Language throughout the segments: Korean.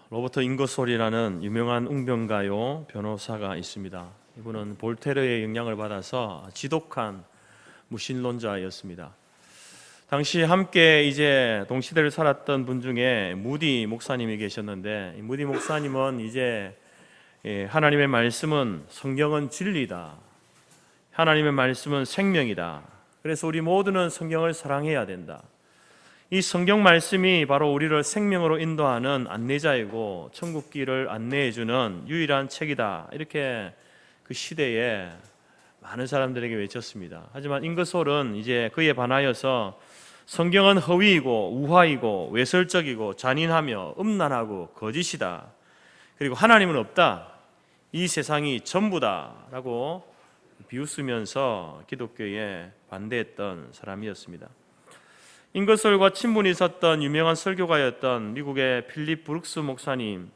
로버트 잉거솔이라는 유명한 웅변가요 변호사가 있습니다. 이분은 볼테르의 영향을 받아서 지독한 무신론자였습니다. 당시 함께 이제 동시대를 살았던 분 중에 무디 목사님이 계셨는데, 이 무디 목사님은 이제 하나님의 말씀은 성경은 진리다, 하나님의 말씀은 생명이다, 그래서 우리 모두는 성경을 사랑해야 된다, 이 성경 말씀이 바로 우리를 생명으로 인도하는 안내자이고 천국길을 안내해주는 유일한 책이다, 이렇게 그 시대에 많은 사람들에게 외쳤습니다. 하지만 잉거솔은 이제 그에 반하여서 성경은 허위이고 우화이고 외설적이고 잔인하며 음란하고 거짓이다, 그리고 하나님은 없다, 이 세상이 전부다 라고 비웃으면서 기독교에 반대했던 사람이었습니다. 잉거솔과 친분이 있었던 유명한 설교가였던 미국의 필립 브룩스 목사님,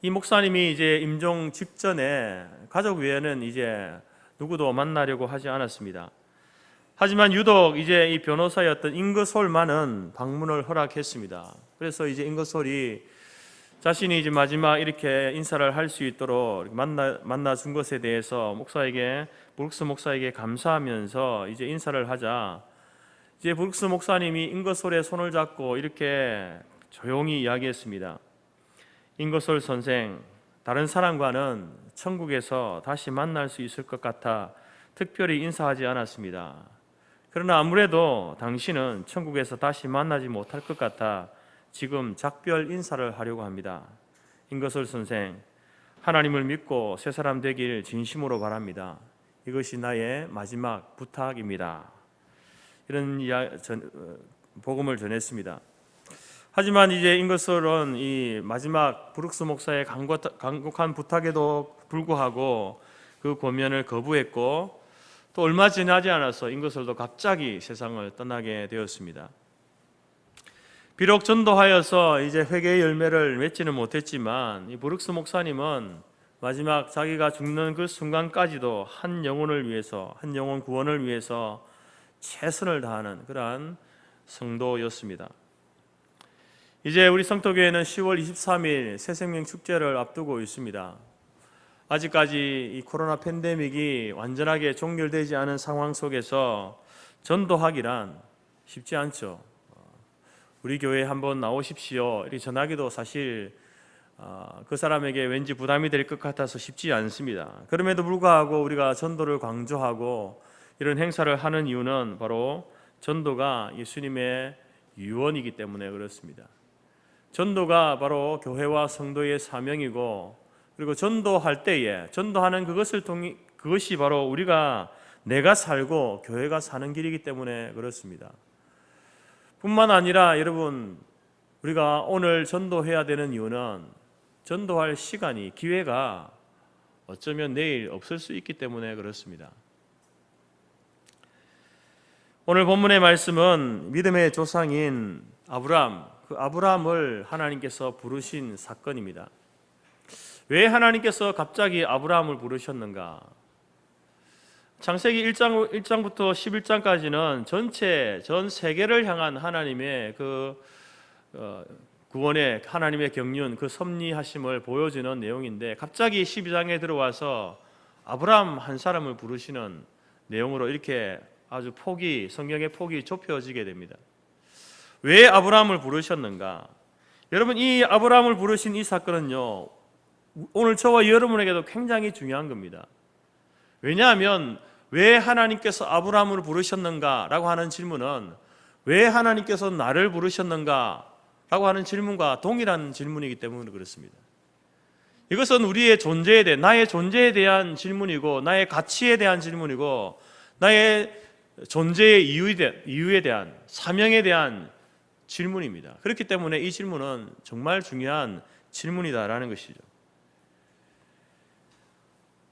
이 목사님이 이제 임종 직전에 가족 외에는 이제 누구도 만나려고 하지 않았습니다. 하지만 유독 이제 이 변호사였던 잉거솔만은 방문을 허락했습니다. 그래서 이제 잉거솔이 자신이 이제 마지막 이렇게 인사를 할 수 있도록 만나 준 것에 대해서 브룩스 목사에게 감사하면서 이제 인사를 하자, 이제 브룩스 목사님이 잉거솔의 손을 잡고 이렇게 조용히 이야기했습니다. 잉거솔 선생, 다른 사람과는 천국에서 다시 만날 수 있을 것 같아 특별히 인사하지 않았습니다. 그러나 아무래도 당신은 천국에서 다시 만나지 못할 것 같아 지금 작별 인사를 하려고 합니다. 잉거솔 선생, 하나님을 믿고 새 사람 되길 진심으로 바랍니다. 이것이 나의 마지막 부탁입니다. 이런 복음을 전했습니다. 하지만 이제 잉거솔은 이 마지막 브룩스 목사의 간곡한 부탁에도 불구하고 그 권면을 거부했고, 또 얼마 지나지 않아서 잉거솔도 갑자기 세상을 떠나게 되었습니다. 비록 전도하여서 이제 회개의 열매를 맺지는 못했지만, 이 브룩스 목사님은 마지막 자기가 죽는 그 순간까지도 한 영혼을 위해서, 한 영혼 구원을 위해서 최선을 다하는 그러한 성도였습니다. 이제 우리 성도교회는 10월 23일 새생명 축제를 앞두고 있습니다. 아직까지 이 코로나 팬데믹이 완전하게 종결되지 않은 상황 속에서 전도하기란 쉽지 않죠. 우리 교회에 한번 나오십시오 이렇게 전하기도 사실 그 사람에게 왠지 부담이 될 것 같아서 쉽지 않습니다. 그럼에도 불구하고 우리가 전도를 강조하고 이런 행사를 하는 이유는 바로 전도가 예수님의 유언이기 때문에 그렇습니다. 전도가 바로 교회와 성도의 사명이고, 그리고 전도할 때에 전도하는 그것이 바로 내가 살고 교회가 사는 길이기 때문에 그렇습니다. 뿐만 아니라 여러분, 우리가 오늘 전도해야 되는 이유는 전도할 시간이, 기회가 어쩌면 내일 없을 수 있기 때문에 그렇습니다. 오늘 본문의 말씀은 믿음의 조상인 그 아브라함을 하나님께서 부르신 사건입니다. 왜 하나님께서 갑자기 아브라함을 부르셨는가? 창세기 1장부터 11장까지는 전 세계를 향한 하나님의 구원의 하나님의 경륜, 그 섭리하심을 보여주는 내용인데, 갑자기 12장에 들어와서 아브라함 한 사람을 부르시는 내용으로 이렇게 아주 성경의 폭이 좁혀지게 됩니다. 왜 아브라함을 부르셨는가? 여러분, 이 아브라함을 부르신 이 사건은요, 오늘 저와 여러분에게도 굉장히 중요한 겁니다. 왜냐하면 왜 하나님께서 아브라함을 부르셨는가 라고 하는 질문은 왜 하나님께서 나를 부르셨는가 라고 하는 질문과 동일한 질문이기 때문에 그렇습니다. 이것은 우리의 존재에 대한, 나의 존재에 대한 질문이고, 나의 가치에 대한 질문이고, 나의 존재의 이유에 대한, 사명에 대한 질문입니다. 그렇기 때문에 이 질문은 정말 중요한 질문이다라는 것이죠.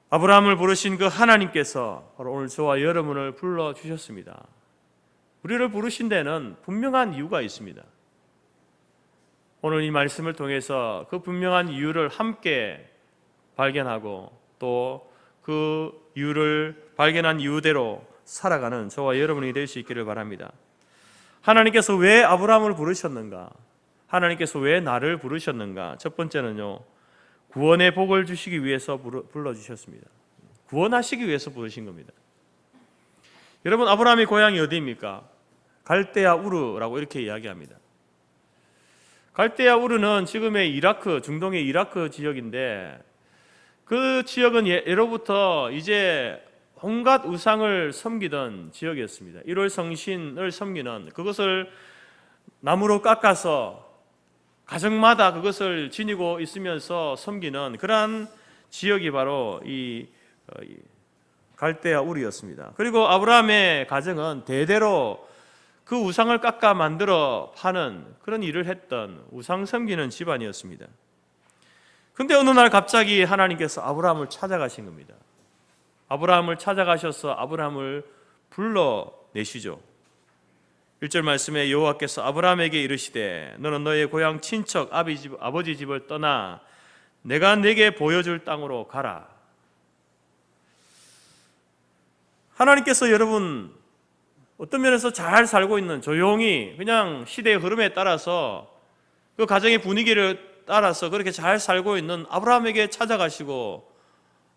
아브라함을 부르신 그 하나님께서 바로 오늘 저와 여러분을 불러주셨습니다. 우리를 부르신 데는 분명한 이유가 있습니다. 오늘 이 말씀을 통해서 그 분명한 이유를 함께 발견하고, 또 그 이유를 발견한 이유대로 살아가는 저와 여러분이 될 수 있기를 바랍니다. 하나님께서 왜 아브라함을 부르셨는가? 하나님께서 왜 나를 부르셨는가? 첫 번째는요, 구원의 복을 주시기 위해서 불러주셨습니다. 구원하시기 위해서 부르신 겁니다. 여러분, 아브라함의 고향이 어디입니까? 갈대아 우르라고 이렇게 이야기합니다. 갈대아 우르는 지금의 이라크, 중동의 이라크 지역인데, 그 지역은 예로부터 이제 온갖 우상을 섬기던 지역이었습니다. 1월 성신을 섬기는, 그것을 나무로 깎아서 가정마다 그것을 지니고 있으면서 섬기는 그러한 지역이 바로 이 갈대아 우르였습니다. 그리고 아브라함의 가정은 대대로 그 우상을 깎아 만들어 파는 그런 일을 했던 우상 섬기는 집안이었습니다. 근데 어느 날 갑자기 하나님께서 아브라함을 찾아가신 겁니다. 아브라함을 찾아가셔서 아브라함을 불러내시죠. 1절 말씀에 여호와께서 아브라함에게 이르시되 너는 너의 고향 친척 아버지 집을 떠나 내가 네게 보여줄 땅으로 가라. 하나님께서 여러분 어떤 면에서 잘 살고 있는, 조용히 그냥 시대의 흐름에 따라서 그 가정의 분위기를 따라서 그렇게 잘 살고 있는 아브라함에게 찾아가시고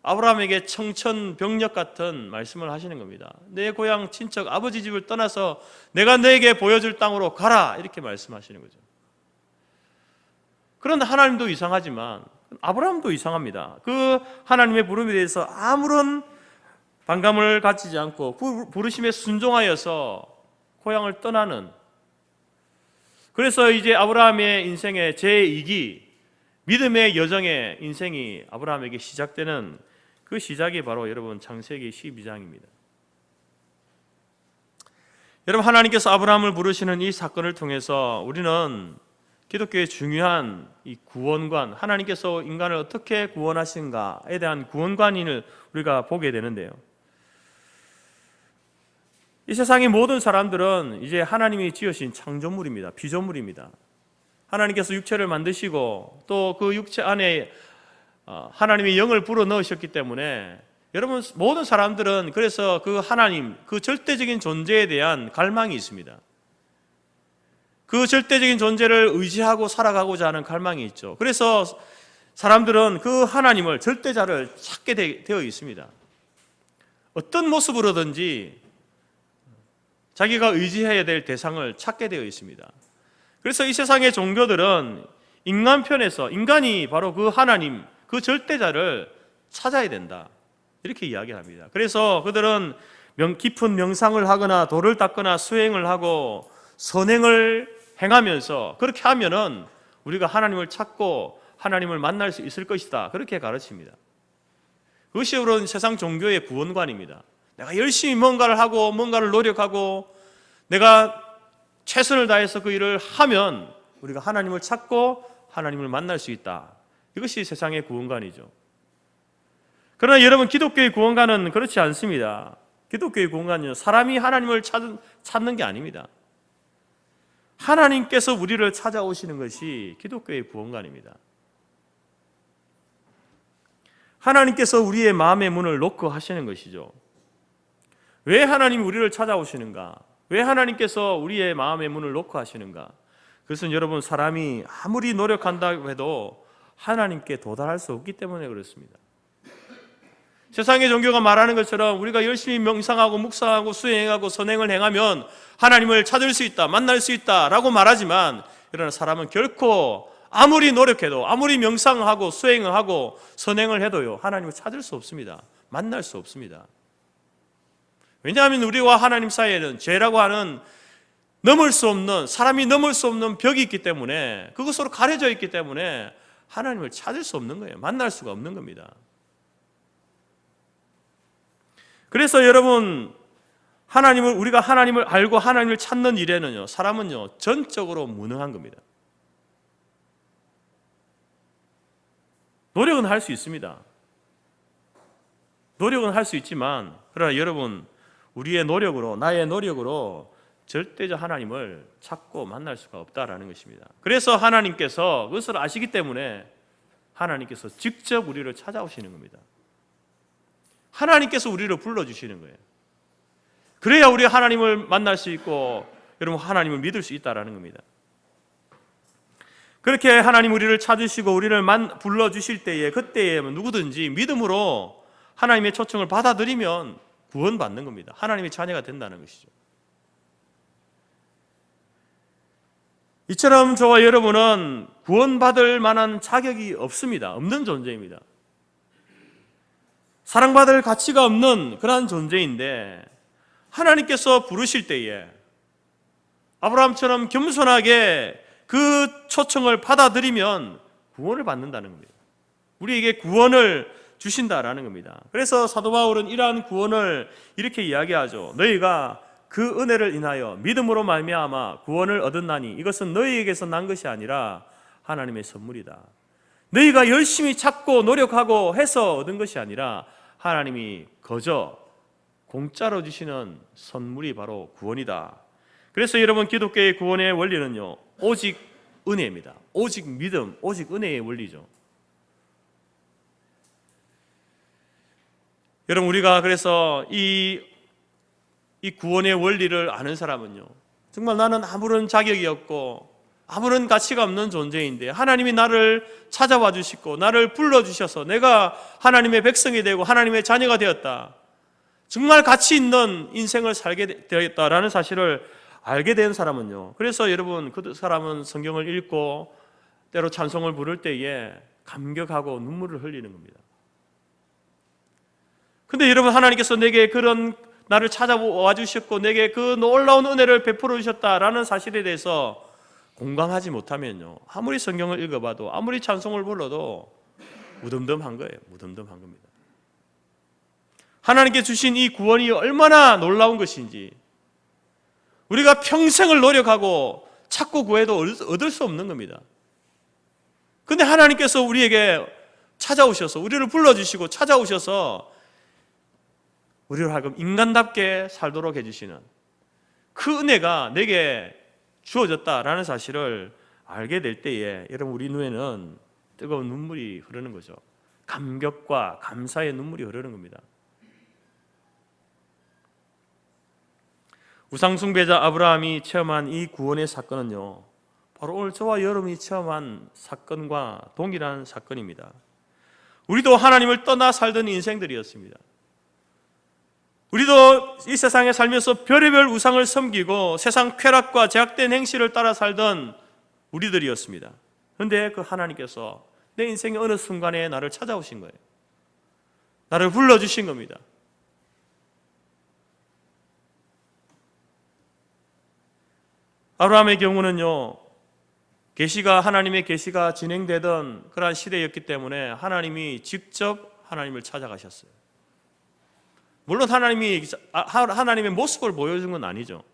아브라함에게 청천벽력 같은 말씀을 하시는 겁니다. 내 고향 친척 아버지 집을 떠나서 내가 너에게 보여줄 땅으로 가라, 이렇게 말씀하시는 거죠. 그런데 하나님도 이상하지만 아브라함도 이상합니다. 그 하나님의 부름에 대해서 아무런 반감을 가지지 않고 부르심에 순종하여서 고향을 떠나는, 그래서 이제 아브라함의 인생의 제2기 믿음의 여정의 인생이 아브라함에게 시작되는 그 시작이 바로 여러분 창세기 12장입니다. 여러분, 하나님께서 아브라함을 부르시는 이 사건을 통해서 우리는 기독교의 중요한 이 구원관, 하나님께서 인간을 어떻게 구원하신가에 대한 구원관인을 우리가 보게 되는데요. 이 세상의 모든 사람들은 이제 하나님이 지으신 창조물입니다. 피조물입니다. 하나님께서 육체를 만드시고 또 그 육체 안에 하나님의 영을 불어 넣으셨기 때문에 여러분 모든 사람들은 그래서 그 하나님, 그 절대적인 존재에 대한 갈망이 있습니다. 그 절대적인 존재를 의지하고 살아가고자 하는 갈망이 있죠. 그래서 사람들은 그 하나님을, 절대자를 찾게 되어 있습니다. 어떤 모습으로든지 자기가 의지해야 될 대상을 찾게 되어 있습니다. 그래서 이 세상의 종교들은 인간 편에서 인간이 바로 그 하나님, 그 절대자를 찾아야 된다, 이렇게 이야기합니다. 그래서 그들은 깊은 명상을 하거나 돌을 닦거나 수행을 하고 선행을 행하면서 그렇게 하면은 우리가 하나님을 찾고 하나님을 만날 수 있을 것이다, 그렇게 가르칩니다. 그것이 바로 세상 종교의 구원관입니다. 내가 열심히 뭔가를 하고 뭔가를 노력하고 내가 최선을 다해서 그 일을 하면 우리가 하나님을 찾고 하나님을 만날 수 있다. 이것이 세상의 구원관이죠. 그러나 여러분, 기독교의 구원관은 그렇지 않습니다. 기독교의 구원관은 사람이 하나님을 찾는 게 아닙니다. 하나님께서 우리를 찾아오시는 것이 기독교의 구원관입니다. 하나님께서 우리의 마음의 문을 놓고 하시는 것이죠. 왜 하나님이 우리를 찾아오시는가? 왜 하나님께서 우리의 마음의 문을 놓고 하시는가? 그것은 여러분, 사람이 아무리 노력한다고 해도 하나님께 도달할 수 없기 때문에 그렇습니다. 세상의 종교가 말하는 것처럼 우리가 열심히 명상하고 묵상하고 수행하고 선행을 행하면 하나님을 찾을 수 있다, 만날 수 있다 라고 말하지만, 그러나 사람은 결코 아무리 노력해도, 아무리 명상하고 수행을 하고 선행을 해도요, 하나님을 찾을 수 없습니다. 만날 수 없습니다. 왜냐하면 우리와 하나님 사이에는 죄라고 하는 넘을 수 없는, 사람이 넘을 수 없는 벽이 있기 때문에, 그것으로 가려져 있기 때문에 하나님을 찾을 수 없는 거예요. 만날 수가 없는 겁니다. 그래서 여러분, 우리가 하나님을 알고 하나님을 찾는 일에는요, 사람은요 전적으로 무능한 겁니다. 노력은 할 수 있습니다. 노력은 할 수 있지만, 그러나 여러분, 우리의 노력으로, 나의 노력으로 절대적 하나님을 찾고 만날 수가 없다라는 것입니다. 그래서 하나님께서 그것을 아시기 때문에 하나님께서 직접 우리를 찾아오시는 겁니다. 하나님께서 우리를 불러주시는 거예요. 그래야 우리 하나님을 만날 수 있고 여러분 하나님을 믿을 수 있다라는 겁니다. 그렇게 하나님 우리를 찾으시고 우리를 불러주실 때에, 그때에 누구든지 믿음으로 하나님의 초청을 받아들이면 구원받는 겁니다. 하나님의 자녀가 된다는 것이죠. 이처럼 저와 여러분은 구원받을 만한 자격이 없습니다. 없는 존재입니다. 사랑받을 가치가 없는 그러한 존재인데, 하나님께서 부르실 때에 아브라함처럼 겸손하게 그 초청을 받아들이면 구원을 받는다는 겁니다. 우리에게 구원을 주신다라는 겁니다. 그래서 사도 바울은 이러한 구원을 이렇게 이야기하죠. 너희가 그 은혜를 인하여 믿음으로 말미암아 구원을 얻었나니 이것은 너희에게서 난 것이 아니라 하나님의 선물이다. 너희가 열심히 찾고 노력하고 해서 얻은 것이 아니라 하나님이 거저 공짜로 주시는 선물이 바로 구원이다. 그래서 여러분, 기독교의 구원의 원리는요, 오직 은혜입니다. 오직 믿음, 오직 은혜의 원리죠. 여러분, 우리가 그래서 이 구원의 원리를 아는 사람은요, 정말 나는 아무런 자격이 없고 아무런 가치가 없는 존재인데 하나님이 나를 찾아와 주시고 나를 불러주셔서 내가 하나님의 백성이 되고 하나님의 자녀가 되었다, 정말 가치 있는 인생을 살게 되었다라는 사실을 알게 된 사람은요, 그래서 여러분, 그 사람은 성경을 읽고 때로 찬송을 부를 때에 감격하고 눈물을 흘리는 겁니다. 근데 여러분, 하나님께서 내게 그런 나를 찾아와 주셨고 내게 그 놀라운 은혜를 베풀어 주셨다라는 사실에 대해서 공감하지 못하면요, 아무리 성경을 읽어봐도 아무리 찬송을 불러도 무덤덤한 거예요. 무덤덤한 겁니다. 하나님께 주신 이 구원이 얼마나 놀라운 것인지 우리가 평생을 노력하고 찾고 구해도 얻을 수 없는 겁니다. 그런데 하나님께서 우리에게 찾아오셔서 우리를 불러주시고 찾아오셔서 우리를 하여금 인간답게 살도록 해주시는 그 은혜가 내게 주어졌다라는 사실을 알게 될 때에 여러분, 우리 눈에는 뜨거운 눈물이 흐르는 거죠. 감격과 감사의 눈물이 흐르는 겁니다. 우상숭배자 아브라함이 체험한 이 구원의 사건은요, 바로 오늘 저와 여러분이 체험한 사건과 동일한 사건입니다. 우리도 하나님을 떠나 살던 인생들이었습니다. 우리도 이 세상에 살면서 별의별 우상을 섬기고 세상 쾌락과 제약된 행실을 따라 살던 우리들이었습니다. 그런데 그 하나님께서 내 인생의 어느 순간에 나를 찾아오신 거예요. 나를 불러주신 겁니다. 아브라함의 경우는요, 하나님의 계시가 진행되던 그러한 시대였기 때문에 하나님이 직접 하나님을 찾아가셨어요. 물론 하나님의 모습을 보여준 건 아니죠.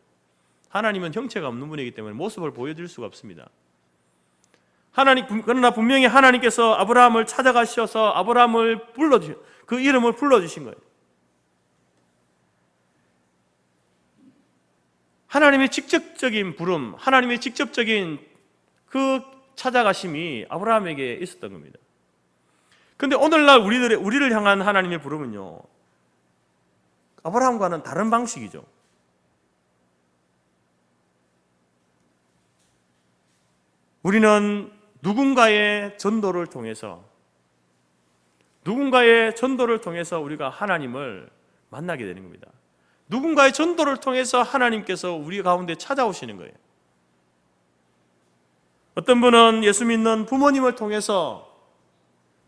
하나님은 형체가 없는 분이기 때문에 모습을 보여줄 수가 없습니다. 그러나 분명히 하나님께서 아브라함을 찾아가셔서 아브라함을 그 이름을 불러주신 거예요. 하나님의 직접적인 부름, 하나님의 직접적인 그 찾아가심이 아브라함에게 있었던 겁니다. 그런데 오늘날 우리를 향한 하나님의 부름은요, 아브라함과는 다른 방식이죠. 우리는 누군가의 전도를 통해서 우리가 하나님을 만나게 되는 겁니다. 누군가의 전도를 통해서 하나님께서 우리 가운데 찾아오시는 거예요. 어떤 분은 예수 믿는 부모님을 통해서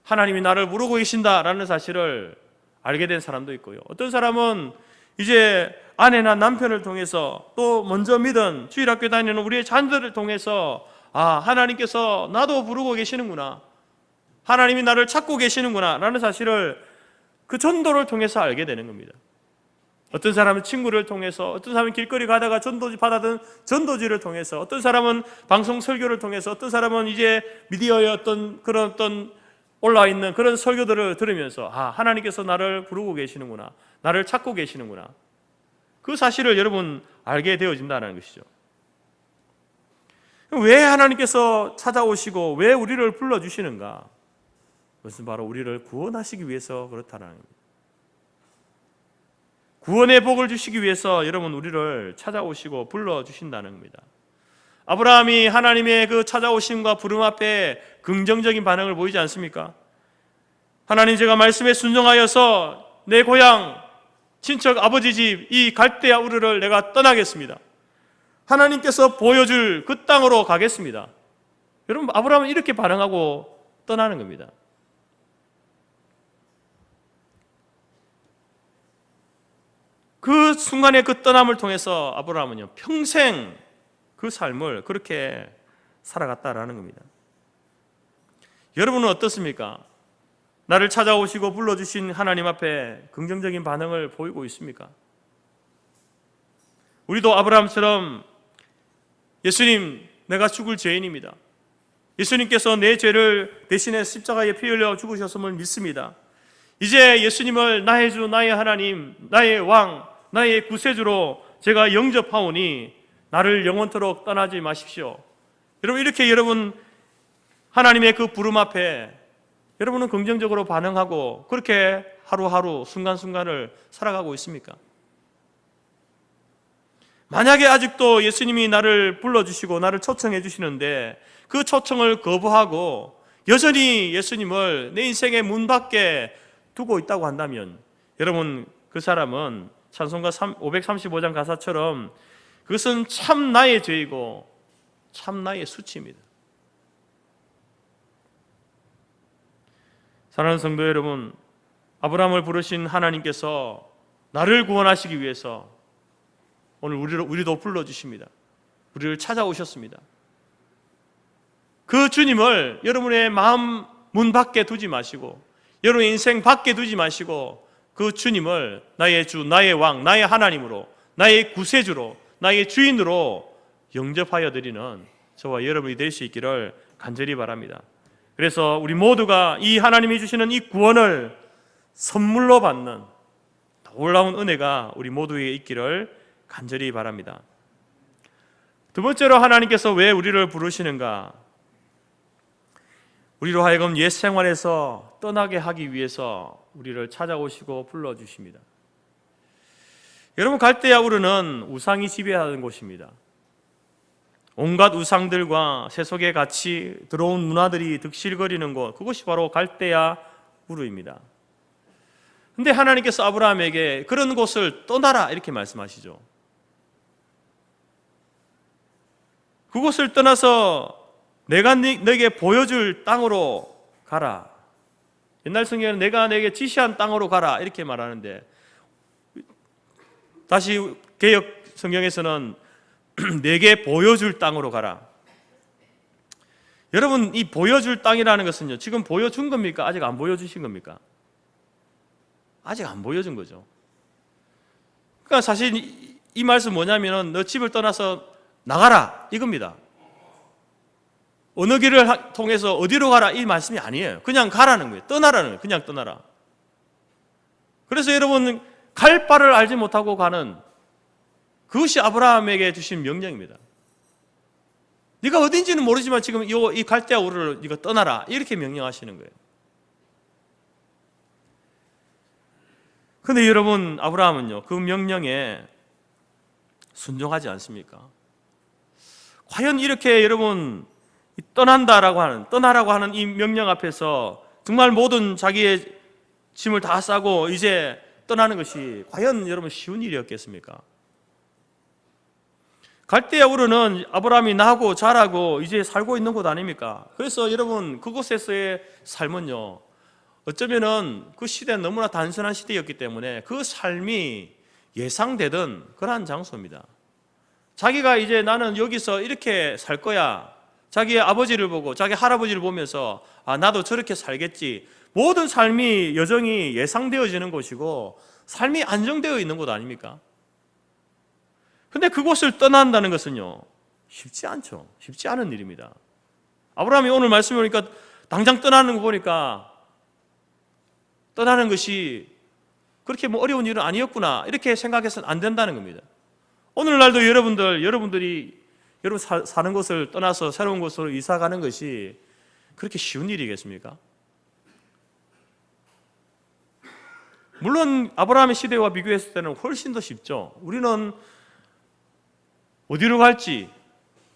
하나님이 나를 부르고 계신다라는 사실을 알게 된 사람도 있고요. 어떤 사람은 이제 아내나 남편을 통해서 또 먼저 믿은 주일학교 다니는 우리의 자녀들을 통해서 하나님께서 나도 부르고 계시는구나, 하나님이 나를 찾고 계시는구나 라는 사실을 그 전도를 통해서 알게 되는 겁니다. 어떤 사람은 친구를 통해서, 어떤 사람은 길거리 가다가 전도지 받았던 전도지를 통해서, 어떤 사람은 방송 설교를 통해서, 어떤 사람은 이제 미디어의 어떤 올라와 있는 그런 설교들을 들으면서 하나님께서 나를 부르고 계시는구나, 나를 찾고 계시는구나, 그 사실을 여러분 알게 되어진다는 것이죠. 왜 하나님께서 찾아오시고 왜 우리를 불러주시는가? 그것은 바로 우리를 구원하시기 위해서 그렇다는 겁니다. 구원의 복을 주시기 위해서 여러분 우리를 찾아오시고 불러주신다는 겁니다. 아브라함이 하나님의 그 찾아오심과 부름 앞에 긍정적인 반응을 보이지 않습니까? 하나님, 제가 말씀에 순종하여서 내 고향, 친척 아버지 집 이 갈대아 우르를 내가 떠나겠습니다. 하나님께서 보여줄 그 땅으로 가겠습니다. 여러분, 아브라함은 이렇게 반응하고 떠나는 겁니다. 그 순간의 그 떠남을 통해서 아브라함은요, 평생 그 삶을 그렇게 살아갔다라는 겁니다. 여러분은 어떻습니까? 나를 찾아오시고 불러주신 하나님 앞에 긍정적인 반응을 보이고 있습니까? 우리도 아브라함처럼 예수님, 내가 죽을 죄인입니다. 예수님께서 내 죄를 대신해 십자가에 피 흘려 죽으셨음을 믿습니다. 이제 예수님을 나의 주, 나의 하나님, 나의 왕, 나의 구세주로 제가 영접하오니 나를 영원토록 떠나지 마십시오. 여러분, 이렇게 여러분 하나님의 그 부름 앞에 여러분은 긍정적으로 반응하고 그렇게 하루하루 순간순간을 살아가고 있습니까? 만약에 아직도 예수님이 나를 불러주시고 나를 초청해 주시는데 그 초청을 거부하고 여전히 예수님을 내 인생의 문 밖에 두고 있다고 한다면, 여러분, 그 사람은 찬송가 535장 가사처럼 그것은 참 나의 죄이고 참 나의 수치입니다. 사랑하는 성도 여러분, 아브라함을 부르신 하나님께서 나를 구원하시기 위해서 오늘 우리도 불러주십니다. 우리를 찾아오셨습니다. 그 주님을 여러분의 마음 문 밖에 두지 마시고, 여러분의 인생 밖에 두지 마시고, 그 주님을 나의 주, 나의 왕, 나의 하나님으로, 나의 구세주로, 나의 주인으로 영접하여 드리는 저와 여러분이 될 수 있기를 간절히 바랍니다. 그래서 우리 모두가 이 하나님이 주시는 이 구원을 선물로 받는 놀라운 은혜가 우리 모두에게 있기를 간절히 바랍니다. 두 번째로 하나님께서 왜 우리를 부르시는가? 우리로 하여금 옛 생활에서 떠나게 하기 위해서 우리를 찾아오시고 불러주십니다. 여러분, 갈대아 우르는 우상이 지배하는 곳입니다. 온갖 우상들과 세속에 같이 들어온 문화들이 득실거리는 곳, 그것이 바로 갈대아 우르입니다. 그런데 하나님께서 아브라함에게 그런 곳을 떠나라 이렇게 말씀하시죠. 그곳을 떠나서 내가 너에게 보여줄 땅으로 가라. 옛날 성경에는 내가 내게 지시한 땅으로 가라 이렇게 말하는데, 다시 개역 성경에서는 내게 보여줄 땅으로 가라. 여러분, 이 보여줄 땅이라는 것은요, 지금 보여준 겁니까? 아직 안 보여주신 겁니까? 아직 안 보여준 거죠. 그러니까 사실 이 말씀 뭐냐면은 너 집을 떠나서 나가라 이겁니다. 어느 길을 통해서 어디로 가라 이 말씀이 아니에요. 그냥 가라는 거예요. 떠나라는 거예요. 그냥 떠나라. 그래서 여러분, 갈 바를 알지 못하고 가는, 그것이 아브라함에게 주신 명령입니다. 네가 어딘지는 모르지만 지금 이 갈대아 우르를 네가 떠나라 이렇게 명령하시는 거예요. 그런데 여러분, 아브라함은요, 그 명령에 순종하지 않습니까? 과연 이렇게 여러분 떠나라고 하는 이 명령 앞에서 정말 모든 자기의 짐을 다 싸고 이제 떠나는 것이 과연 여러분 쉬운 일이었겠습니까? 갈대아 우르는 아브라함이 나고 자라고 이제 살고 있는 곳 아닙니까? 그래서 여러분, 그곳에서의 삶은요, 어쩌면은 그 시대는 너무나 단순한 시대였기 때문에 그 삶이 예상되던 그러한 장소입니다. 자기가 이제 나는 여기서 이렇게 살 거야, 자기의 아버지를 보고 자기 할아버지를 보면서 아, 나도 저렇게 살겠지, 모든 삶이 여정이 예상되어지는 곳이고 삶이 안정되어 있는 곳 아닙니까? 근데 그곳을 떠난다는 것은요, 쉽지 않죠. 쉽지 않은 일입니다. 아브라함이 오늘 말씀을 보니까 당장 떠나는 거 보니까 떠나는 것이 그렇게 뭐 어려운 일은 아니었구나 이렇게 생각해서는 안 된다는 겁니다. 오늘날도 여러분들이 여러분 사는 곳을 떠나서 새로운 곳으로 이사 가는 것이 그렇게 쉬운 일이겠습니까? 물론 아브라함의 시대와 비교했을 때는 훨씬 더 쉽죠. 우리는 어디로 갈지,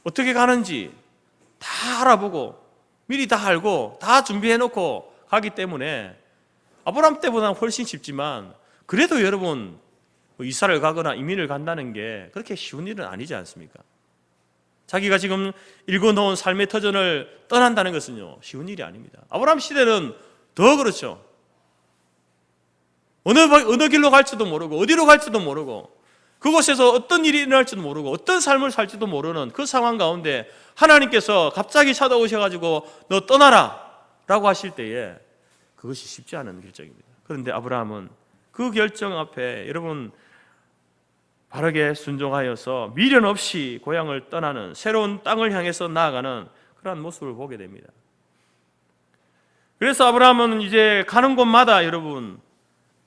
어떻게 가는지 다 알아보고 미리 다 알고 다 준비해놓고 가기 때문에 아브라함 때보다는 훨씬 쉽지만, 그래도 여러분 이사를 가거나 이민을 간다는 게 그렇게 쉬운 일은 아니지 않습니까? 자기가 지금 읽어놓은 삶의 터전을 떠난다는 것은요, 쉬운 일이 아닙니다. 아브라함 시대는 더 그렇죠. 어느 길로 갈지도 모르고 어디로 갈지도 모르고 그곳에서 어떤 일이 일어날지도 모르고 어떤 삶을 살지도 모르는 그 상황 가운데 하나님께서 갑자기 찾아오셔가지고 너 떠나라 라고 하실 때에 그것이 쉽지 않은 결정입니다. 그런데 아브라함은 그 결정 앞에 여러분 바르게 순종하여서 미련 없이 고향을 떠나는, 새로운 땅을 향해서 나아가는 그러한 모습을 보게 됩니다. 그래서 아브라함은 이제 가는 곳마다 여러분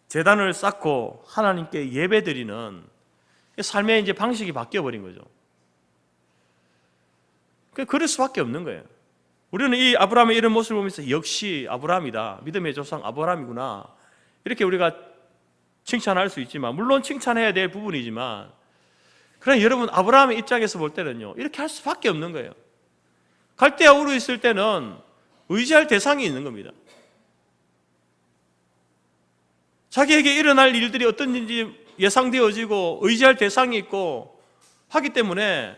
제단을 쌓고 하나님께 예배드리는 삶의 이제 방식이 바뀌어버린 거죠. 그럴 수밖에 없는 거예요. 우리는 이 아브라함의 이런 모습을 보면서 역시 아브라함이다, 믿음의 조상 아브라함이구나, 이렇게 우리가 칭찬할 수 있지만, 물론 칭찬해야 될 부분이지만, 그러나 여러분 아브라함의 입장에서 볼 때는요, 이렇게 할 수밖에 없는 거예요. 갈대아 우르 있을 때는 의지할 대상이 있는 겁니다. 자기에게 일어날 일들이 어떤지 예상되어지고 의지할 대상이 있고 하기 때문에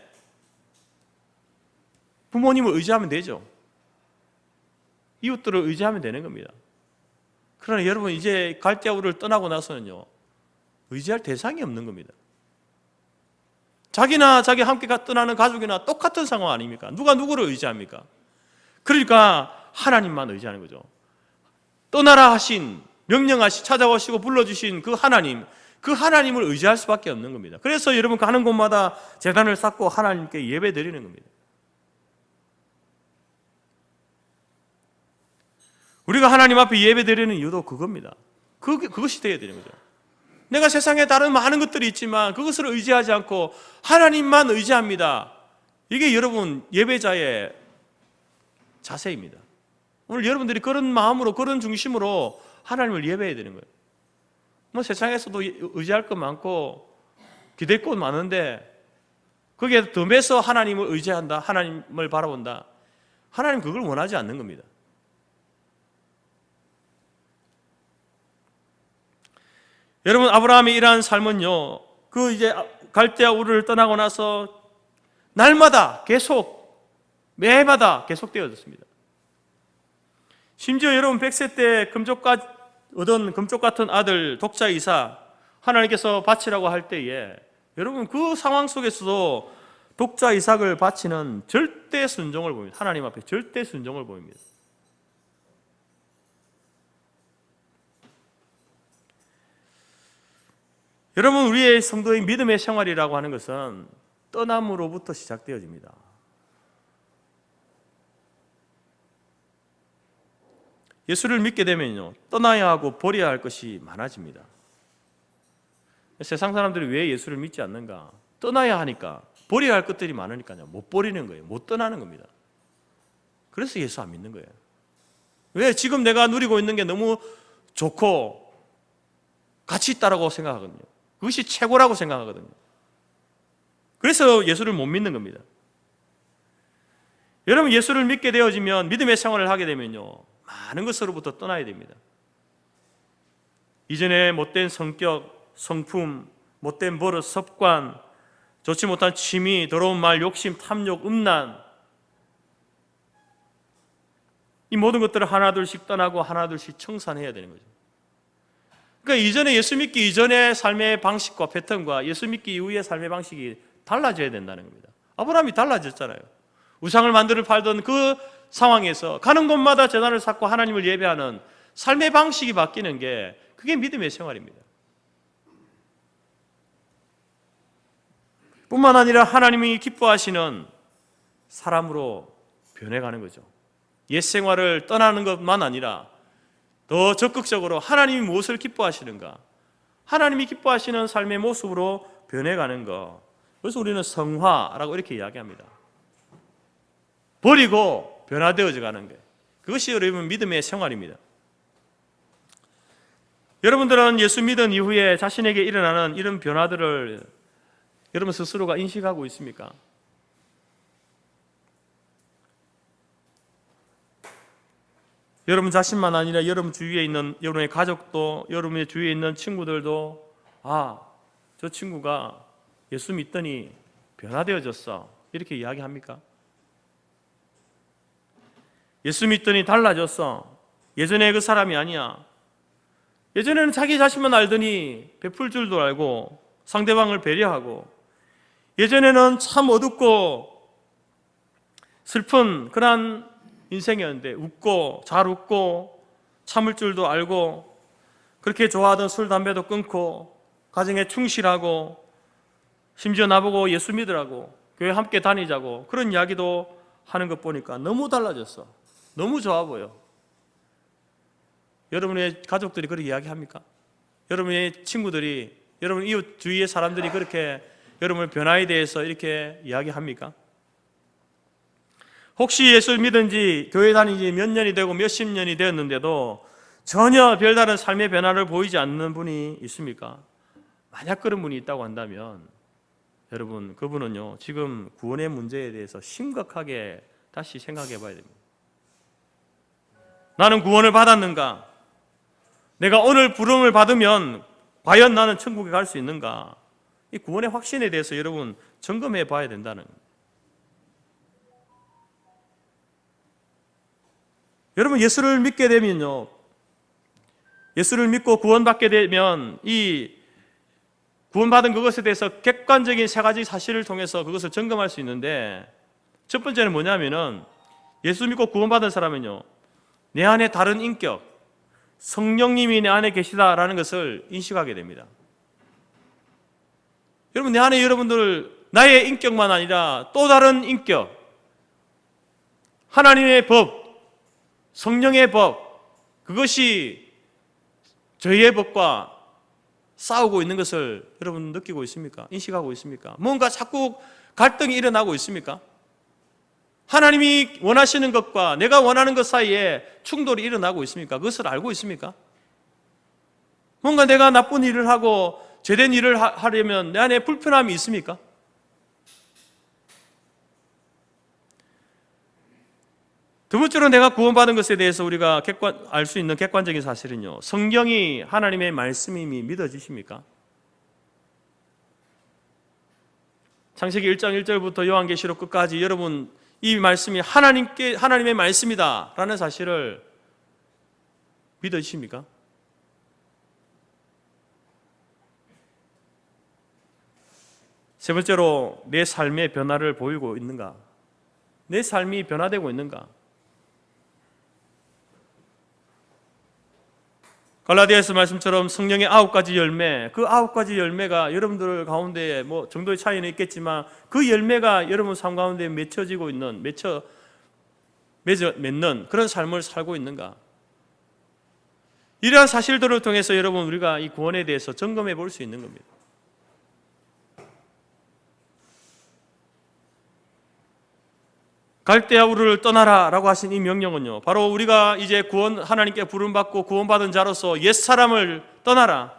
부모님을 의지하면 되죠. 이웃들을 의지하면 되는 겁니다. 그러나 여러분 이제 갈대아 우르를 떠나고 나서는요, 의지할 대상이 없는 겁니다. 자기나 자기 함께 떠나는 가족이나 똑같은 상황 아닙니까? 누가 누구를 의지합니까? 그러니까 하나님만 의지하는 거죠. 떠나라 하신, 명령하시, 찾아오시고 불러주신 그 하나님, 그 하나님을 의지할 수밖에 없는 겁니다. 그래서 여러분 가는 곳마다 제단을 쌓고 하나님께 예배 드리는 겁니다. 우리가 하나님 앞에 예배 드리는 이유도 그겁니다. 그것이 되어야 되는 거죠. 내가 세상에 다른 많은 것들이 있지만 그것을 의지하지 않고 하나님만 의지합니다. 이게 여러분 예배자의 자세입니다. 오늘 여러분들이 그런 마음으로, 그런 중심으로 하나님을 예배해야 되는 거예요. 뭐 세상에서도 의지할 것 많고 기댈 것 많은데 거기에 덤에서 하나님을 의지한다, 하나님을 바라본다, 하나님 그걸 원하지 않는 겁니다. 여러분 아브라함이 이러한 삶은요, 그 이제 갈대아 우르를 떠나고 나서 날마다 계속, 매마다 계속되어졌습니다. 심지어 여러분 100세 때 얻은 금쪽 같은 아들 독자 이삭 하나님께서 바치라고 할 때에 여러분 그 상황 속에서도 독자 이삭을 바치는 절대 순종을 보입니다. 하나님 앞에 절대 순종을 보입니다. 여러분 우리의 성도의 믿음의 생활이라고 하는 것은 떠남으로부터 시작되어집니다. 예수를 믿게 되면요, 떠나야 하고 버려야 할 것이 많아집니다. 세상 사람들이 왜 예수를 믿지 않는가? 떠나야 하니까, 버려야 할 것들이 많으니까요, 못 버리는 거예요. 못 떠나는 겁니다. 그래서 예수 안 믿는 거예요. 왜? 지금 내가 누리고 있는 게 너무 좋고 가치 있다라고 생각하거든요. 그것이 최고라고 생각하거든요. 그래서 예수를 못 믿는 겁니다. 여러분 예수를 믿게 되어지면, 믿음의 생활을 하게 되면요, 많은 것으로부터 떠나야 됩니다. 이전에 못된 성격, 성품, 못된 버릇, 습관, 좋지 못한 취미, 더러운 말, 욕심, 탐욕, 음란, 이 모든 것들을 하나둘씩 떠나고 하나둘씩 청산해야 되는 거죠. 그러니까 이전에 예수 믿기 이전의 삶의 방식과 패턴과 예수 믿기 이후의 삶의 방식이 달라져야 된다는 겁니다. 아브라함이 달라졌잖아요. 우상을 만들어 팔던 그 상황에서 가는 곳마다 제단을 쌓고 하나님을 예배하는 삶의 방식이 바뀌는 게, 그게 믿음의 생활입니다. 뿐만 아니라 하나님이 기뻐하시는 사람으로 변해가는 거죠. 옛 생활을 떠나는 것만 아니라 더 적극적으로 하나님이 무엇을 기뻐하시는가, 하나님이 기뻐하시는 삶의 모습으로 변해가는 것, 그래서 우리는 성화라고 이렇게 이야기합니다. 버리고 변화되어져 가는 게, 그것이 여러분 믿음의 생활입니다. 여러분들은 예수 믿은 이후에 자신에게 일어나는 이런 변화들을 여러분 스스로가 인식하고 있습니까? 여러분 자신만 아니라 여러분 주위에 있는 여러분의 가족도, 여러분의 주위에 있는 친구들도 저 친구가 예수 믿더니 변화되어졌어, 이렇게 이야기합니까? 예수 믿더니 달라졌어, 예전에 그 사람이 아니야. 예전에는 자기 자신만 알더니 베풀 줄도 알고 상대방을 배려하고, 예전에는 참 어둡고 슬픈 그런 인생이었는데 잘 웃고 참을 줄도 알고, 그렇게 좋아하던 술 담배도 끊고 가정에 충실하고, 심지어 나보고 예수 믿으라고, 교회 함께 다니자고 그런 이야기도 하는 것 보니까 너무 달라졌어. 너무 좋아 보여. 여러분의 가족들이 그렇게 이야기합니까? 여러분의 친구들이, 여러분 이웃 주위의 사람들이 그렇게 여러분의 변화에 대해서 이렇게 이야기합니까? 혹시 예수를 믿은 지, 교회 다닌 지 몇 년이 되고 몇십 년이 되었는데도 전혀 별다른 삶의 변화를 보이지 않는 분이 있습니까? 만약 그런 분이 있다고 한다면 여러분, 그분은요 지금 구원의 문제에 대해서 심각하게 다시 생각해 봐야 됩니다. 나는 구원을 받았는가? 내가 오늘 부름을 받으면 과연 나는 천국에 갈 수 있는가? 이 구원의 확신에 대해서 여러분 점검해 봐야 된다는 겁니다. 여러분, 예수를 믿게 되면요, 예수를 믿고 구원받게 되면 이 구원받은 그것에 대해서 객관적인 세 가지 사실을 통해서 그것을 점검할 수 있는데, 첫 번째는 뭐냐면은 예수 믿고 구원받은 사람은요, 내 안에 다른 인격, 성령님이 내 안에 계시다라는 것을 인식하게 됩니다. 여러분, 내 안에 여러분들 나의 인격만 아니라 또 다른 인격, 하나님의 법, 성령의 법, 그것이 저희의 법과 싸우고 있는 것을 여러분 느끼고 있습니까? 인식하고 있습니까? 뭔가 자꾸 갈등이 일어나고 있습니까? 하나님이 원하시는 것과 내가 원하는 것 사이에 충돌이 일어나고 있습니까? 그것을 알고 있습니까? 뭔가 내가 나쁜 일을 하고 죄된 일을 하려면 내 안에 불편함이 있습니까? 두 번째로 내가 구원받은 것에 대해서 우리가 알 수 있는 객관적인 사실은요, 성경이 하나님의 말씀임이 믿어지십니까? 창세기 1장 1절부터 요한계시록 끝까지 여러분 이 말씀이 하나님의 말씀이다 라는 사실을 믿어지십니까? 세 번째로 내 삶의 변화를 보이고 있는가? 내 삶이 변화되고 있는가? 갈라디아서 말씀처럼 성령의 9가지 열매, 그 9가지 열매가 여러분들 가운데 뭐 정도의 차이는 있겠지만 그 열매가 여러분 삶 가운데 맺혀지고 있는, 맺는 그런 삶을 살고 있는가? 이러한 사실들을 통해서 여러분 우리가 이 구원에 대해서 점검해 볼 수 있는 겁니다. 갈대아 우르를 떠나라 라고 하신 이 명령은요, 바로 우리가 이제 하나님께 부름받고 구원받은 자로서 옛사람을 떠나라,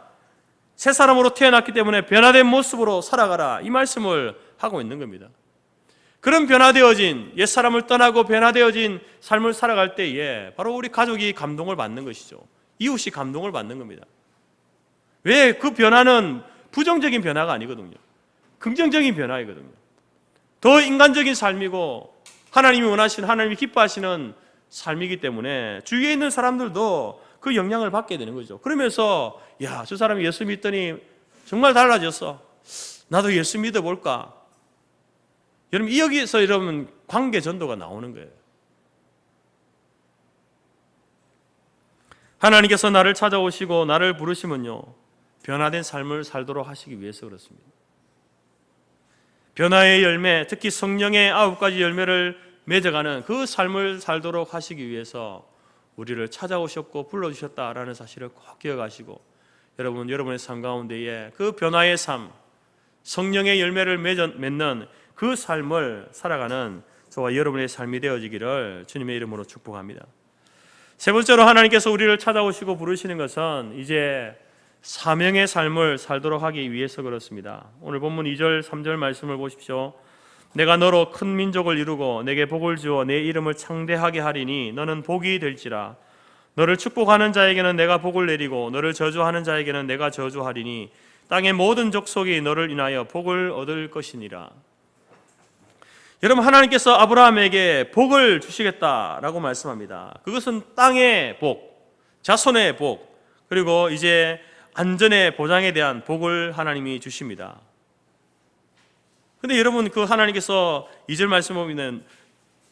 새 사람으로 태어났기 때문에 변화된 모습으로 살아가라, 이 말씀을 하고 있는 겁니다. 그런 변화되어진, 옛사람을 떠나고 변화되어진 삶을 살아갈 때에 바로 우리 가족이 감동을 받는 것이죠. 이웃이 감동을 받는 겁니다. 왜? 그 변화는 부정적인 변화가 아니거든요. 긍정적인 변화이거든요. 더 인간적인 삶이고 하나님이 원하시는, 하나님이 기뻐하시는 삶이기 때문에 주위에 있는 사람들도 그 영향을 받게 되는 거죠. 그러면서 야, 저 사람이 예수 믿더니 정말 달라졌어, 나도 예수 믿어볼까? 여러분, 여기서 여러분 관계 전도가 나오는 거예요. 하나님께서 나를 찾아오시고 나를 부르시면요, 변화된 삶을 살도록 하시기 위해서 그렇습니다. 변화의 열매, 특히 성령의 9가지 열매를 맺어가는 그 삶을 살도록 하시기 위해서 우리를 찾아오셨고 불러주셨다라는 사실을 꼭 기억하시고, 여러분의 삶 가운데에 그 변화의 삶, 성령의 열매를 맺는 그 삶을 살아가는 저와 여러분의 삶이 되어지기를 주님의 이름으로 축복합니다. 세 번째로 하나님께서 우리를 찾아오시고 부르시는 것은 이제 사명의 삶을 살도록 하기 위해서 그렇습니다. 오늘 본문 2절 3절 말씀을 보십시오. 내가 너로 큰 민족을 이루고 내게 복을 주어 내 이름을 창대하게 하리니 너는 복이 될지라. 너를 축복하는 자에게는 내가 복을 내리고 너를 저주하는 자에게는 내가 저주하리니 땅의 모든 족속이 너를 인하여 복을 얻을 것이니라. 여러분, 하나님께서 아브라함에게 복을 주시겠다라고 말씀합니다. 그것은 땅의 복, 자손의 복, 그리고 이제 안전의 보장에 대한 복을 하나님이 주십니다. 근데 여러분, 그 하나님께서 2절 말씀 보면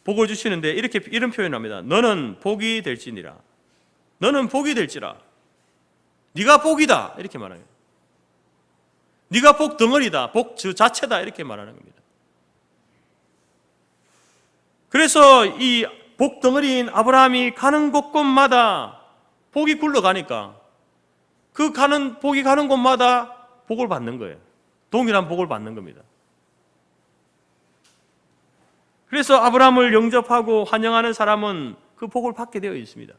복을 주시는데 이런 표현을 합니다. 너는 복이 될지니라. 너는 복이 될지라. 네가 복이다, 이렇게 말해요. 네가 복 덩어리다, 복 자체다, 이렇게 말하는 겁니다. 그래서 이 복 덩어리인 아브라함이 가는 곳곳마다 복이 굴러가니까 복이 가는 곳마다 복을 받는 거예요. 동일한 복을 받는 겁니다. 그래서 아브라함을 영접하고 환영하는 사람은 그 복을 받게 되어 있습니다.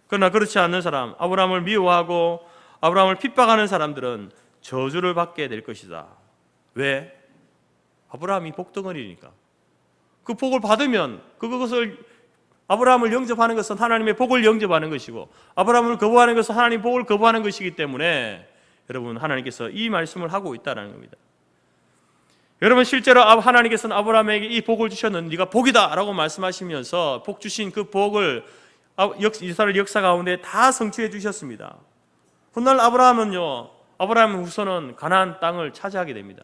그러나 그렇지 않는 사람, 아브라함을 미워하고 아브라함을 핍박하는 사람들은 저주를 받게 될 것이다. 왜? 아브라함이 복덩어리니까. 그 복을 받으면 그것을 아브라함을 영접하는 것은 하나님의 복을 영접하는 것이고 아브라함을 거부하는 것은 하나님의 복을 거부하는 것이기 때문에 여러분, 하나님께서 이 말씀을 하고 있다는 겁니다. 여러분, 실제로 하나님께서는 아브라함에게 이 복을 주셨는데 네가 복이다 라고 말씀하시면서 복 주신 그 복을 이스라엘 역사 가운데 다 성취해 주셨습니다. 훗날 아브라함 후손은 가나안 땅을 차지하게 됩니다.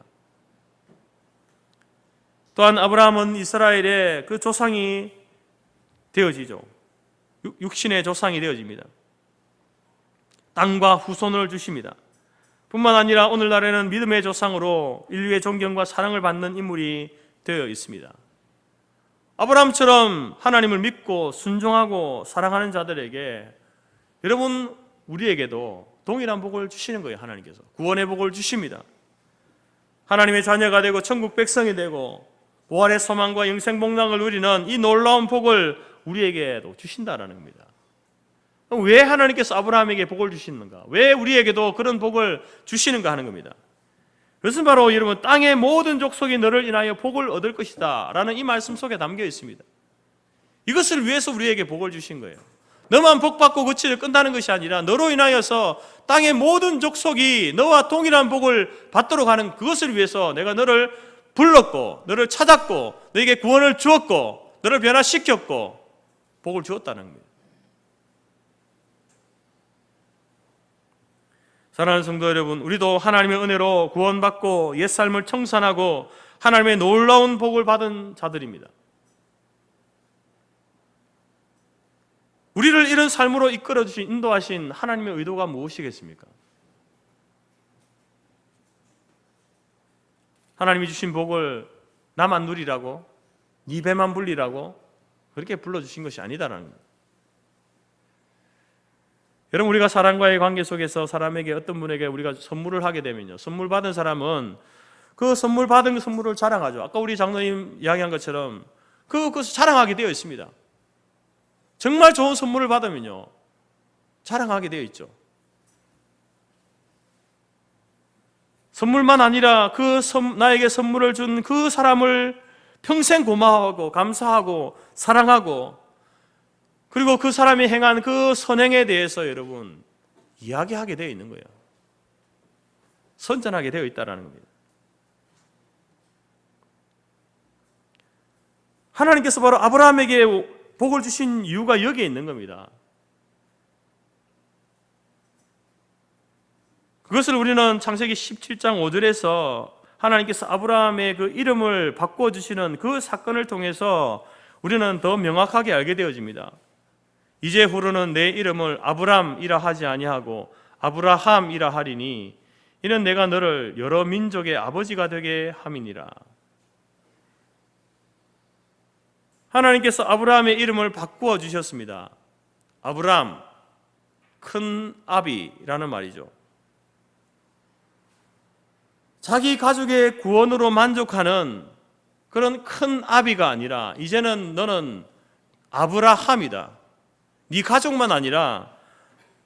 또한 아브라함은 이스라엘의 그 조상이 되어지죠. 육신의 조상이 되어집니다. 땅과 후손을 주십니다. 뿐만 아니라 오늘날에는 믿음의 조상으로 인류의 존경과 사랑을 받는 인물이 되어 있습니다. 아브라함처럼 하나님을 믿고 순종하고 사랑하는 자들에게 여러분, 우리에게도 동일한 복을 주시는 거예요. 하나님께서 구원의 복을 주십니다. 하나님의 자녀가 되고 천국 백성이 되고 부활의 소망과 영생 복락을 누리는 이 놀라운 복을 우리에게도 주신다라는 겁니다. 왜 하나님께서 아브라함에게 복을 주시는가? 왜 우리에게도 그런 복을 주시는가 하는 겁니다. 그것은 바로 여러분, 땅의 모든 족속이 너를 인하여 복을 얻을 것이다 라는 이 말씀 속에 담겨 있습니다. 이것을 위해서 우리에게 복을 주신 거예요. 너만 복받고 그치를 끝나는 것이 아니라 너로 인하여서 땅의 모든 족속이 너와 동일한 복을 받도록 하는 그것을 위해서 내가 너를 불렀고 너를 찾았고 너에게 구원을 주었고 너를 변화시켰고 복을 주었다는 겁니다. 사랑하는 성도 여러분, 우리도 하나님의 은혜로 구원받고 옛삶을 청산하고 하나님의 놀라운 복을 받은 자들입니다. 우리를 이런 삶으로 이끌어주신, 인도하신 하나님의 의도가 무엇이겠습니까? 하나님이 주신 복을 나만 누리라고, 네 배만 불리라고 그렇게 불러주신 것이 아니다라는 거예요. 여러분, 우리가 사람과의 관계 속에서 사람에게 어떤 분에게 우리가 선물을 하게 되면요, 선물 받은 사람은 그 선물 받은 선물을 자랑하죠. 아까 우리 장로님 이야기한 것처럼 그것을 자랑하게 되어 있습니다. 정말 좋은 선물을 받으면요 자랑하게 되어 있죠. 선물만 아니라 나에게 선물을 준 그 사람을 평생 고마워하고 감사하고 사랑하고 그리고 그 사람이 행한 그 선행에 대해서 여러분 이야기하게 되어 있는 거예요. 선전하게 되어 있다는 겁니다. 하나님께서 바로 아브라함에게 복을 주신 이유가 여기에 있는 겁니다. 그것을 우리는 창세기 17장 5절에서 하나님께서 아브라함의 그 이름을 바꾸어 주시는 그 사건을 통해서 우리는 더 명확하게 알게 되어집니다. 이제후로는 내 이름을 아브람이라 하지 아니하고 아브라함이라 하리니 이는 내가 너를 여러 민족의 아버지가 되게 함이니라. 하나님께서 아브라함의 이름을 바꾸어 주셨습니다. 아브람, 큰 아비라는 말이죠. 자기 가족의 구원으로 만족하는 그런 큰 아비가 아니라 이제는 너는 아브라함이다. 네 가족만 아니라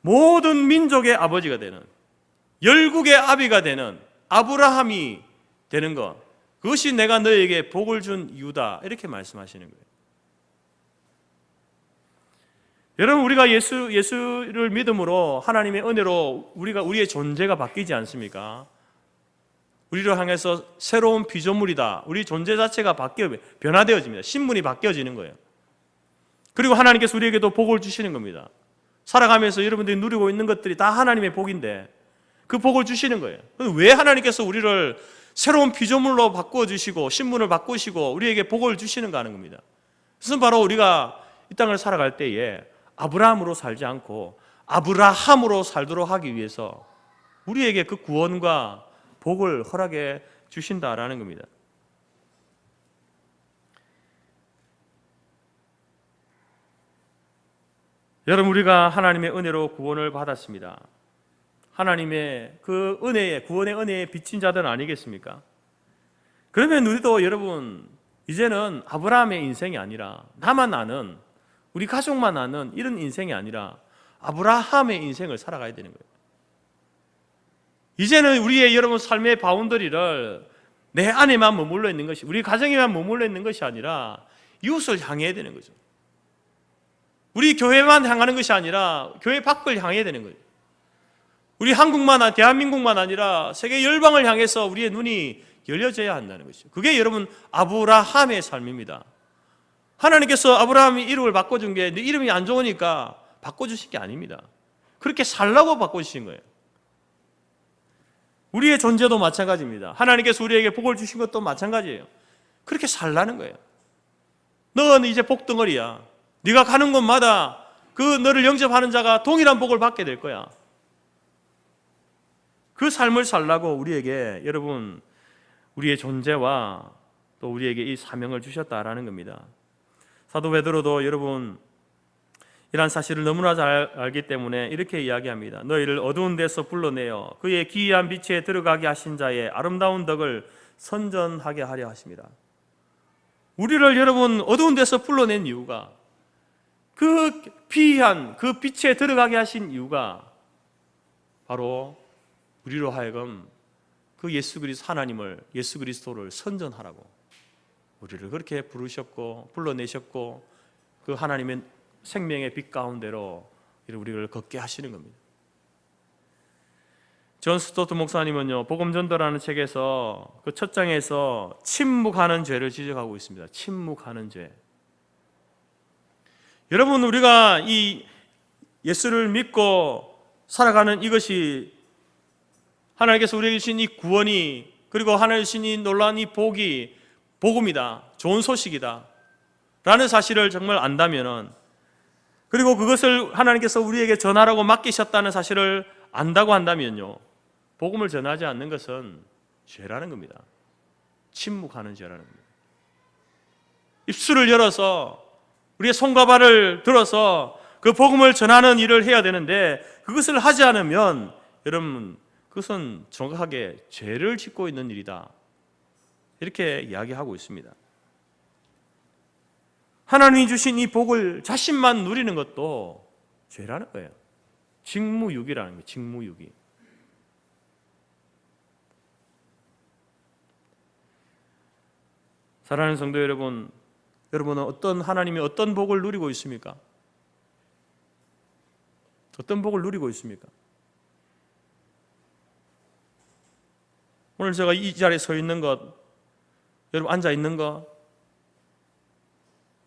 모든 민족의 아버지가 되는, 열국의 아비가 되는 아브라함이 되는 것, 그것이 내가 너에게 복을 준 이유다, 이렇게 말씀하시는 거예요. 여러분, 우리가 예수를 믿음으로 하나님의 은혜로 우리의 존재가 바뀌지 않습니까? 우리를 향해서 새로운 피조물이다. 우리 존재 자체가 변화되어집니다. 신분이 바뀌어지는 거예요. 그리고 하나님께서 우리에게도 복을 주시는 겁니다. 살아가면서 여러분들이 누리고 있는 것들이 다 하나님의 복인데 그 복을 주시는 거예요. 왜 하나님께서 우리를 새로운 피조물로 바꿔주시고 신분을 바꾸시고 우리에게 복을 주시는가 하는 겁니다. 그것은 바로 우리가 이 땅을 살아갈 때에 아브라함으로 살지 않고 아브라함으로 살도록 하기 위해서 우리에게 그 구원과 복을 허락해 주신다라는 겁니다. 여러분, 우리가 하나님의 은혜로 구원을 받았습니다. 하나님의 그 은혜에, 구원의 은혜에 비친 자들 아니겠습니까? 그러면 우리도 여러분 이제는 아브라함의 인생이 아니라 나만 아는, 우리 가족만 아는 이런 인생이 아니라 아브라함의 인생을 살아가야 되는 거예요. 이제는 우리의 여러분 삶의 바운더리를 내 안에만 머물러 있는 것이, 우리 가정에만 머물러 있는 것이 아니라 이웃을 향해야 되는 거죠. 우리 교회만 향하는 것이 아니라 교회 밖을 향해야 되는 거예요. 우리 한국만, 대한민국만 아니라 세계 열방을 향해서 우리의 눈이 열려져야 한다는 것이죠. 그게 여러분 아브라함의 삶입니다. 하나님께서 아브라함이 이름을 바꿔준 게 네 이름이 안 좋으니까 바꿔주신 게 아닙니다. 그렇게 살라고 바꿔주신 거예요. 우리의 존재도 마찬가지입니다. 하나님께서 우리에게 복을 주신 것도 마찬가지예요. 그렇게 살라는 거예요. 너는 이제 복덩어리야. 네가 가는 곳마다 그 너를 영접하는 자가 동일한 복을 받게 될 거야. 그 삶을 살라고 우리에게 여러분 우리의 존재와 또 우리에게 이 사명을 주셨다라는 겁니다. 사도 베드로도 여러분 이러한 사실을 너무나 잘 알기 때문에 이렇게 이야기합니다. 너희를 어두운 데서 불러내어 그의 기이한 빛에 들어가게 하신 자의 아름다운 덕을 선전하게 하려 하십니다. 우리를 여러분 어두운 데서 불러낸 이유가, 그 피한 그 빛에 들어가게 하신 이유가 바로 우리로 하여금 그 예수 그리스도 하나님을, 예수 그리스도를 선전하라고 우리를 그렇게 부르셨고 불러내셨고 그 하나님의 생명의 빛 가운데로 우리를 걷게 하시는 겁니다. 존 스토트 목사님은요, 복음 전도라는 책에서 그 첫 장에서 침묵하는 죄를 지적하고 있습니다. 침묵하는 죄. 여러분, 우리가 이 예수를 믿고 살아가는 이것이 하나님께서 우리에게 주신 이 구원이, 그리고 하나님 주신 이 놀라운 이 복이 복음이다, 좋은 소식이다 라는 사실을 정말 안다면은, 그리고 그것을 하나님께서 우리에게 전하라고 맡기셨다는 사실을 안다고 한다면요, 복음을 전하지 않는 것은 죄라는 겁니다. 침묵하는 죄라는 겁니다. 입술을 열어서 우리의 손과 발을 들어서 그 복음을 전하는 일을 해야 되는데 그것을 하지 않으면 여러분 그것은 정확하게 죄를 짓고 있는 일이다, 이렇게 이야기하고 있습니다. 하나님이 주신 이 복을 자신만 누리는 것도 죄라는 거예요. 직무유기라는 거예요. 직무유기. 사랑하는 성도 여러분, 여러분은 어떤 하나님의 어떤 복을 누리고 있습니까? 어떤 복을 누리고 있습니까? 오늘 제가 이 자리에 서 있는 것, 여러분 앉아 있는 것,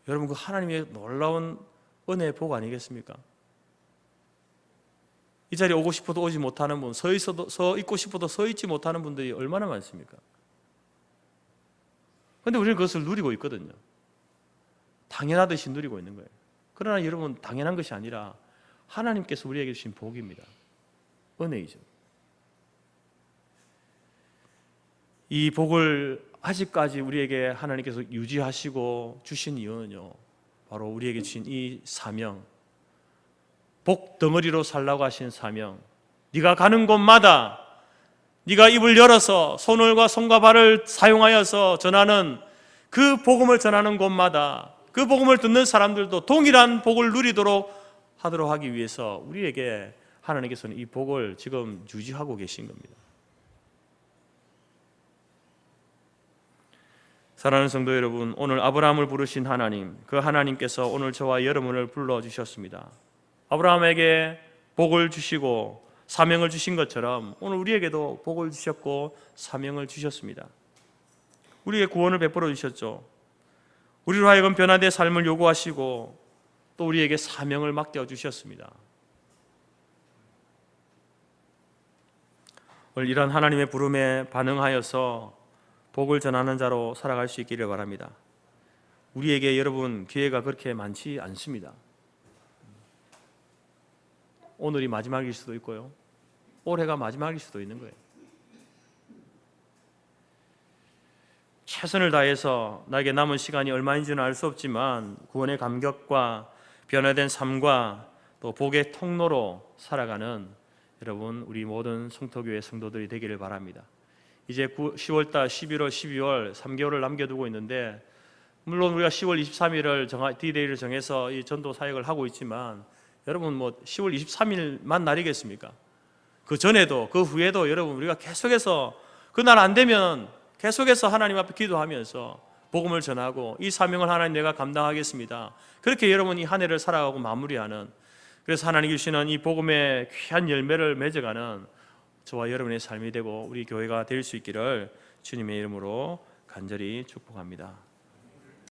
여러분 그 하나님의 놀라운 은혜의 복 아니겠습니까? 이 자리에 오고 싶어도 오지 못하는 분, 서 있고 싶어도 서 있지 못하는 분들이 얼마나 많습니까? 그런데 우리는 그것을 누리고 있거든요. 당연하듯이 누리고 있는 거예요. 그러나 여러분, 당연한 것이 아니라 하나님께서 우리에게 주신 복입니다. 은혜이죠. 이 복을 아직까지 우리에게 하나님께서 유지하시고 주신 이유는요, 바로 우리에게 주신 이 사명, 복 덩어리로 살라고 하신 사명, 네가 가는 곳마다 네가 입을 열어서 손과 발을 사용하여서 전하는 그 복음을 전하는 곳마다 그 복음을 듣는 사람들도 동일한 복을 누리도록 하도록 하기 위해서 우리에게 하나님께서는 이 복을 지금 유지하고 계신 겁니다. 사랑하는 성도 여러분, 오늘 아브라함을 부르신 하나님, 그 하나님께서 오늘 저와 여러분을 불러주셨습니다. 아브라함에게 복을 주시고 사명을 주신 것처럼 오늘 우리에게도 복을 주셨고 사명을 주셨습니다. 우리에게 구원을 베풀어 주셨죠. 우리로 하여금 변화된 삶을 요구하시고 또 우리에게 사명을 맡겨주셨습니다. 오늘 이런 하나님의 부름에 반응하여서 복을 전하는 자로 살아갈 수 있기를 바랍니다. 우리에게 여러분 기회가 그렇게 많지 않습니다. 오늘이 마지막일 수도 있고요, 올해가 마지막일 수도 있는 거예요. 최선을 다해서 나에게 남은 시간이 얼마인지는 알 수 없지만 구원의 감격과 변화된 삶과 또 복의 통로로 살아가는 여러분 우리 모든 성토교회 성도들이 되기를 바랍니다. 이제 10월달, 11월, 12월 3개월을 남겨두고 있는데 물론 우리가 10월 23일을 D-Day를 정해서 이 전도 사역을 하고 있지만 여러분 10월 23일만 날이겠습니까? 그 전에도 그 후에도 여러분 우리가 계속해서 그날 안 되면 계속해서 하나님 앞에 기도하면서 복음을 전하고 이 사명을 하나님 내가 감당하겠습니다. 그렇게 여러분 이 한 해를 살아가고 마무리하는, 그래서 하나님 주시는 이 복음의 귀한 열매를 맺어가는 저와 여러분의 삶이 되고 우리 교회가 될 수 있기를 주님의 이름으로 간절히 축복합니다.